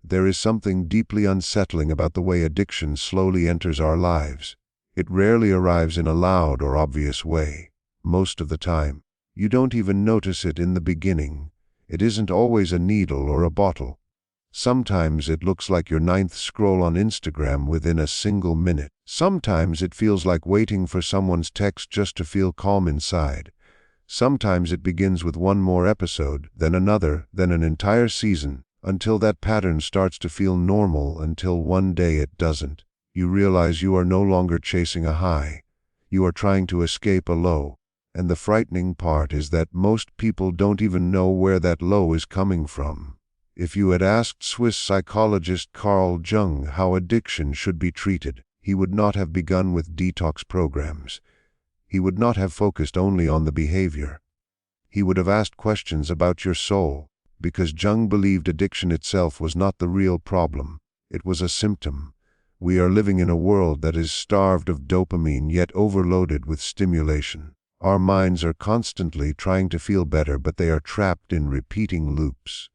There is something deeply unsettling about the way addiction slowly enters our lives. It rarely arrives in a loud or obvious way. Most of the time, you don't even notice it in the beginning. It isn't always a needle or a bottle. Sometimes it looks like your ninth scroll on Instagram within a single minute. Sometimes it feels like waiting for someone's text just to feel calm inside. Sometimes it begins with one more episode, then another, then an entire season, until that pattern starts to feel normal, until one day it doesn't. You realize you are no longer chasing a high. You are trying to escape a low. And the frightening part is that most people don't even know where that low is coming from. If you had asked Swiss psychologist Carl Jung how addiction should be treated, he would not have begun with detox programs. He would not have focused only on the behavior. He would have asked questions about your soul, because Jung believed addiction itself was not the real problem. It was a symptom. We are living in a world that is starved of dopamine yet overloaded with stimulation. Our minds are constantly trying to feel better, but they are trapped in repeating loops.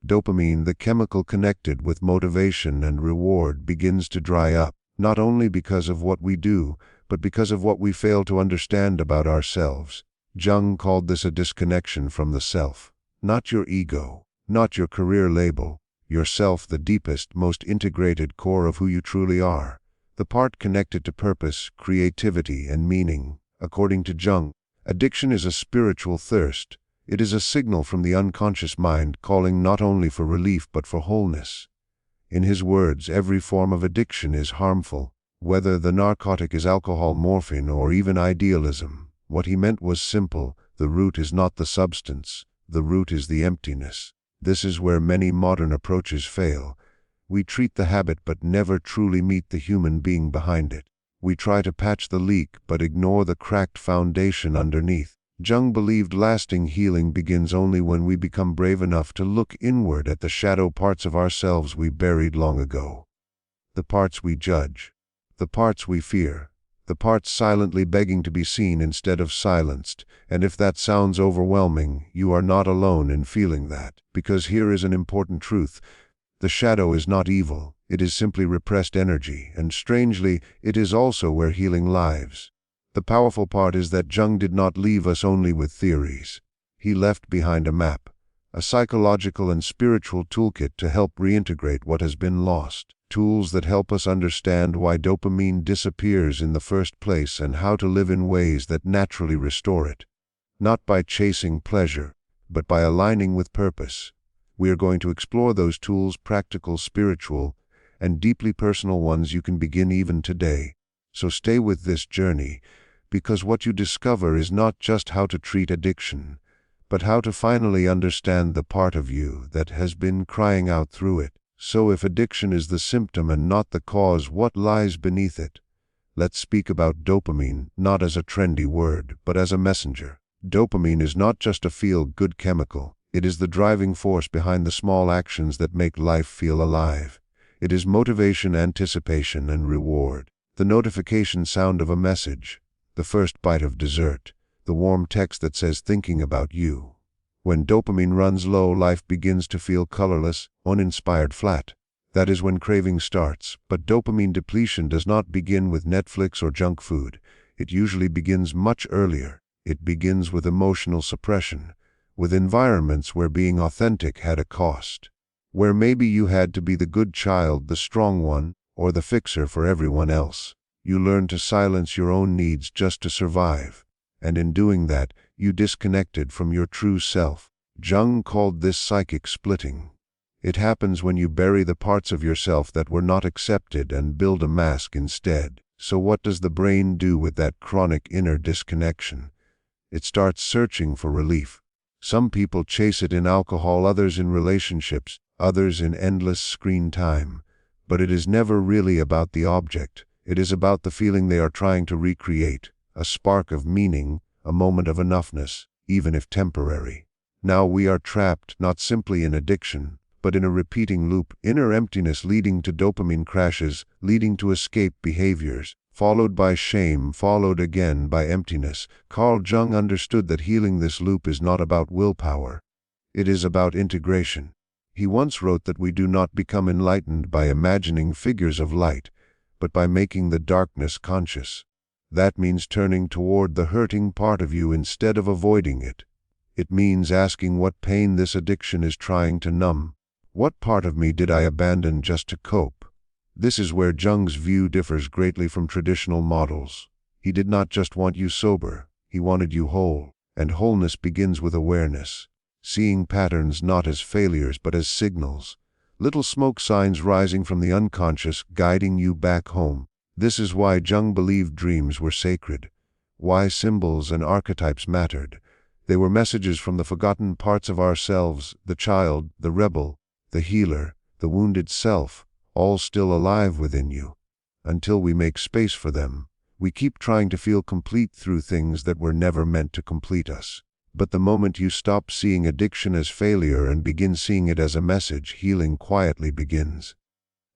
Dopamine, the chemical connected with motivation and reward, begins to dry up, not only because of what we do, but because of what we fail to understand about ourselves. Jung called this a disconnection from the self. Not your ego, not your career label, yourself, the deepest, most integrated core of who you truly are. The part connected to purpose, creativity, and meaning. According to Jung, addiction is a spiritual thirst. It is a signal from the unconscious mind calling not only for relief but for wholeness. In his words, every form of addiction is harmful, whether the narcotic is alcohol, morphine, or even idealism. What he meant was simple: the root is not the substance, the root is the emptiness. This is where many modern approaches fail. We treat the habit but never truly meet the human being behind it. We try to patch the leak but ignore the cracked foundation underneath. Jung believed lasting healing begins only when we become brave enough to look inward at the shadow parts of ourselves we buried long ago. The parts we judge, the parts we fear, the parts silently begging to be seen instead of silenced. And if that sounds overwhelming, you are not alone in feeling that. Because here is an important truth: the shadow is not evil, it is simply repressed energy, and strangely, it is also where healing lives. The powerful part is that Jung did not leave us only with theories. He left behind a map, a psychological and spiritual toolkit to help reintegrate what has been lost. Tools that help us understand why dopamine disappears in the first place and how to live in ways that naturally restore it. Not by chasing pleasure, but by aligning with purpose. We are going to explore those tools, practical, spiritual, and deeply personal ones you can begin even today. So stay with this journey, because what you discover is not just how to treat addiction, but how to finally understand the part of you that has been crying out through it. So if addiction is the symptom and not the cause, what lies beneath it? Let's speak about dopamine, not as a trendy word, but as a messenger. Dopamine is not just a feel-good chemical. It is the driving force behind the small actions that make life feel alive. It is motivation, anticipation, and reward. The notification sound of a message, the first bite of dessert, the warm text that says thinking about you. When dopamine runs low, life begins to feel colorless, uninspired, flat. That is when craving starts. But dopamine depletion does not begin with Netflix or junk food. It usually begins much earlier. It begins with emotional suppression, with environments where being authentic had a cost, where maybe you had to be the good child, the strong one, or the fixer for everyone else. You learn to silence your own needs just to survive, and in doing that, you disconnected from your true self. Jung called this psychic splitting. It happens when you bury the parts of yourself that were not accepted and build a mask instead. So what does the brain do with that chronic inner disconnection? It starts searching for relief. Some people chase it in alcohol, others in relationships, others in endless screen time. But it is never really about the object. It is about the feeling they are trying to recreate, a spark of meaning, a moment of enoughness, even if temporary. Now we are trapped not simply in addiction, but in a repeating loop, inner emptiness leading to dopamine crashes, leading to escape behaviors, followed by shame, followed again by emptiness. Carl Jung understood that healing this loop is not about willpower. It is about integration. He once wrote that we do not become enlightened by imagining figures of light, but by making the darkness conscious. That means turning toward the hurting part of you instead of avoiding it. It means asking what pain this addiction is trying to numb. What part of me did I abandon just to cope? This is where Jung's view differs greatly from traditional models. He did not just want you sober, he wanted you whole. And wholeness begins with awareness. Seeing patterns not as failures but as signals. Little smoke signs rising from the unconscious, guiding you back home. This is why Jung believed dreams were sacred. Why symbols and archetypes mattered. They were messages from the forgotten parts of ourselves, the child, the rebel, the healer, the wounded self, all still alive within you. Until we make space for them, we keep trying to feel complete through things that were never meant to complete us. But the moment you stop seeing addiction as failure and begin seeing it as a message, healing quietly begins.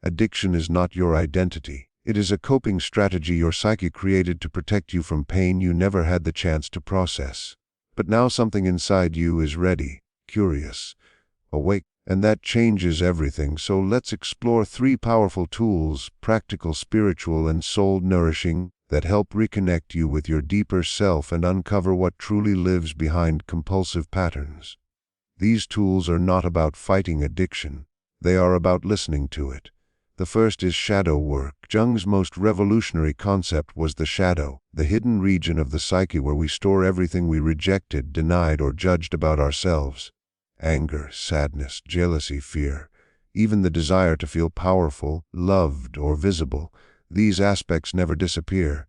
Addiction is not your identity. It is a coping strategy your psyche created to protect you from pain you never had the chance to process. But now something inside you is ready, curious, awake, and that changes everything. So let's explore 3 powerful tools, practical, spiritual, and soul-nourishing, that help reconnect you with your deeper self and uncover what truly lives behind compulsive patterns. These tools are not about fighting addiction. They are about listening to it. The first is shadow work. Jung's most revolutionary concept was the shadow, the hidden region of the psyche where we store everything we rejected, denied, or judged about ourselves. Anger, sadness, jealousy, fear, even the desire to feel powerful, loved, or visible. These aspects never disappear.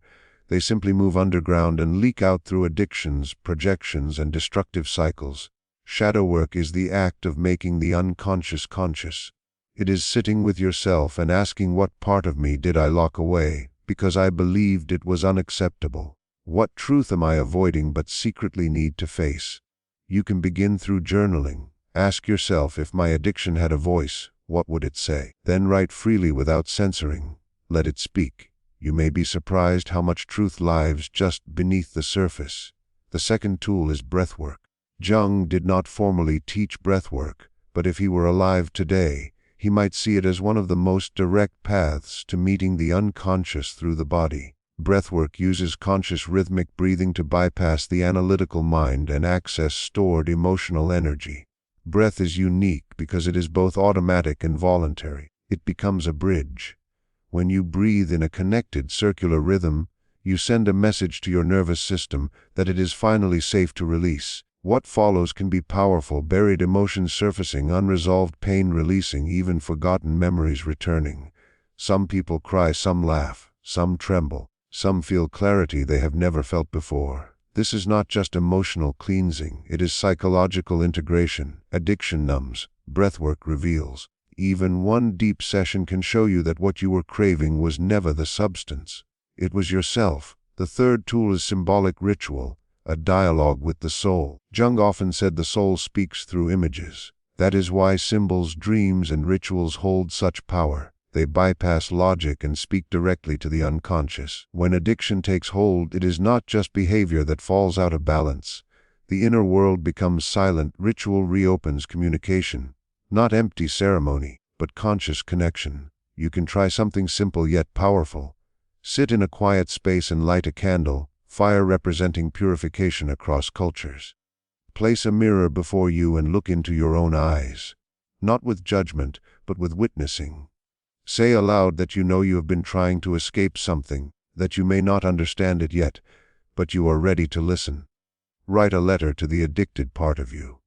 They simply move underground and leak out through addictions, projections, and destructive cycles. Shadow work is the act of making the unconscious conscious. It is sitting with yourself and asking, what part of me did I lock away because I believed it was unacceptable? What truth am I avoiding but secretly need to face? You can begin through journaling. Ask yourself, if my addiction had a voice, what would it say? Then write freely without censoring. Let it speak. You may be surprised how much truth lies just beneath the surface. The second tool is breathwork. Jung did not formally teach breathwork, but if he were alive today, he might see it as one of the most direct paths to meeting the unconscious through the body. Breathwork uses conscious rhythmic breathing to bypass the analytical mind and access stored emotional energy. Breath is unique because it is both automatic and voluntary. It becomes a bridge. When you breathe in a connected circular rhythm, you send a message to your nervous system that it is finally safe to release. What follows can be powerful: buried emotions surfacing, unresolved pain releasing, even forgotten memories returning. Some people cry, some laugh, some tremble, some feel clarity they have never felt before. This is not just emotional cleansing, it is psychological integration. Addiction numbs, breathwork reveals. Even one deep session can show you that what you were craving was never the substance. It was yourself. The third tool is symbolic ritual, a dialogue with the soul. Jung often said the soul speaks through images. That is why symbols, dreams, and rituals hold such power. They bypass logic and speak directly to the unconscious. When addiction takes hold, it is not just behavior that falls out of balance. The inner world becomes silent. Ritual reopens communication. Not empty ceremony, but conscious connection. You can try something simple yet powerful. Sit in a quiet space and light a candle, fire representing purification across cultures. Place a mirror before you and look into your own eyes. Not with judgment, but with witnessing. Say aloud that you know you have been trying to escape something, that you may not understand it yet, but you are ready to listen. Write a letter to the addicted part of you.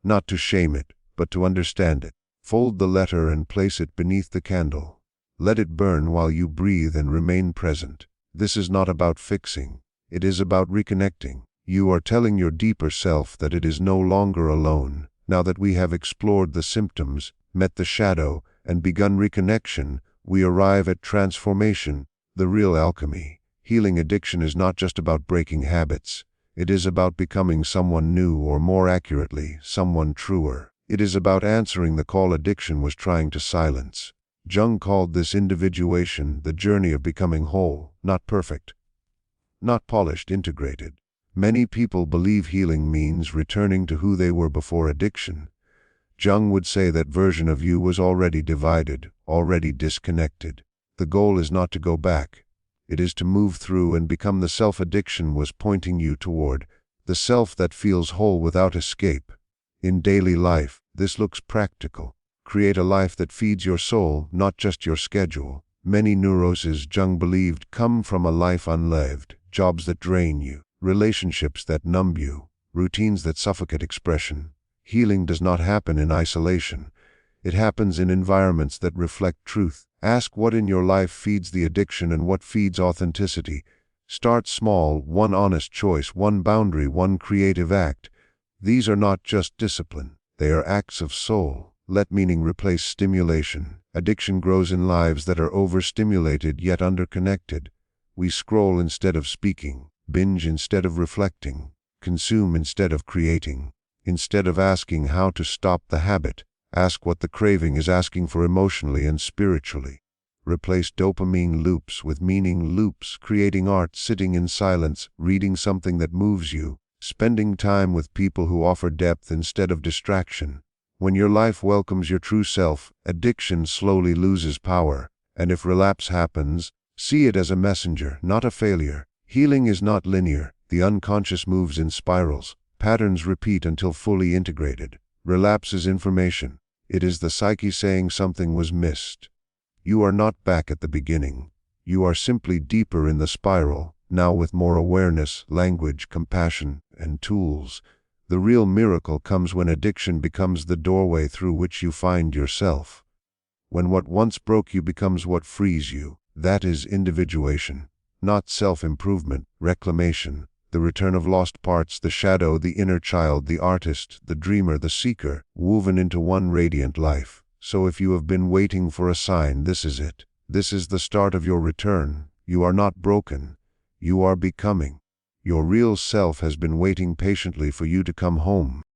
Not to shame it, but to understand it. Fold the letter and place it beneath the candle. Let it burn while you breathe and remain present. This is not about fixing. It is about reconnecting. You are telling your deeper self that it is no longer alone. Now that we have explored the symptoms, met the shadow, and begun reconnection, we arrive at transformation, the real alchemy. Healing addiction is not just about breaking habits. It is about becoming someone new, or more accurately, someone truer. It is about answering the call addiction was trying to silence. Jung called this individuation, the journey of becoming whole, not perfect, not polished, integrated. Many people believe healing means returning to who they were before addiction. Jung would say that version of you was already divided, already disconnected. The goal is not to go back. It is to move through and become the self addiction was pointing you toward, the self that feels whole without escape. In daily life, this looks practical. Create a life that feeds your soul, not just your schedule. Many neuroses, Jung believed, come from a life unlived, jobs that drain you, relationships that numb you, routines that suffocate expression. Healing does not happen in isolation. It happens in environments that reflect truth. Ask what in your life feeds the addiction and what feeds authenticity. Start small, one honest choice, one boundary, one creative act. These are not just discipline. They are acts of soul. Let meaning replace stimulation. Addiction grows in lives that are overstimulated yet underconnected. We scroll instead of speaking, binge instead of reflecting, consume instead of creating. Instead of asking how to stop the habit, ask what the craving is asking for emotionally and spiritually. Replace dopamine loops with meaning loops, creating art, sitting in silence, reading something that moves you, spending time with people who offer depth instead of distraction. When your life welcomes your true self, addiction slowly loses power, and if relapse happens, see it as a messenger, not a failure. Healing is not linear. The unconscious moves in spirals. Patterns repeat until fully integrated. Relapse is information. It is the psyche saying something was missed. You are not back at the beginning. You are simply deeper in the spiral, now with more awareness, language, compassion, and tools. The real miracle comes when addiction becomes the doorway through which you find yourself. When what once broke you becomes what frees you, that is individuation. Not self-improvement, reclamation. The return of lost parts, the shadow, the inner child, the artist, the dreamer, the seeker, woven into one radiant life. So if you have been waiting for a sign, this is it. This is the start of your return. You are not broken. You are becoming. Your real self has been waiting patiently for you to come home.